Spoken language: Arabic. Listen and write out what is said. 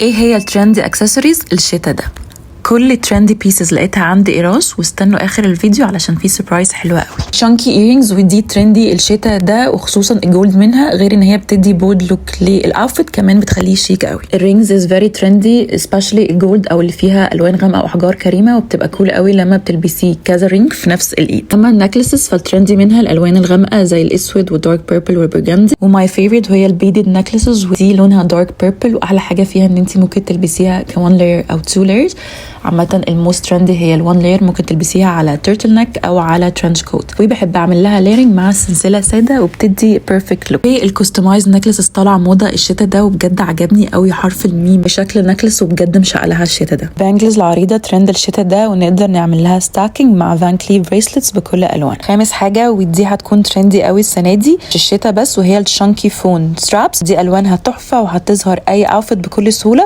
ايه هي الترندي اكسسوارز الشتا ده؟ كل ترندي بيسز لقيتها عند ايراش، واستنوا اخر الفيديو علشان في سربرايز حلوه قوي. شانكي ايرينجز، ودي ترندي الشتا ده، وخصوصا الجولد منها، غير ان هي بتدي بولد لوك للاوتفيت كمان بتخليه شيك قوي. الرينجز از فيري ترندي سبيشالي الجولد او اللي فيها الوان غامقه او احجار كريمه، وبتبقى كول قوي لما بتلبسيه كذا رينج في نفس الايد. اما النكلسز فالترندي منها الالوان الغامقه زي الاسود والدارك بيربل والبرجندي، وماي فيفورت وهي البيدد نكلسز، ودي لونها دارك بيربل، واحلى حاجه فيها ان انت ممكن تلبسيها كوان لاير او تو لايرز. عامه الموست ترندي هي الوان لاير، ممكن تلبسيها على تيرتل نك او على ترنش كوت، وبحب اعمل لها لايرنج مع السلسله ساده وبتدي بيرفكت لوك. الكستمايز نكلسز طالعه موضه الشتا ده، وبجد عجبني قوي حرف الميم بشكل نكلس، وبجد مش لها الشتا ده. بانجلز العريضه ترند الشتا ده، ونقدر نعمل لها ستاكينج مع فان كليف بريسلتس بكل الوان. خامس حاجه ودي هتكون ترندي قوي السنه دي مش الشتا بس، وهي الشانكي فون سترابس، دي الوانها تحفه وهتظهر اي اوتفيت بكل سهوله.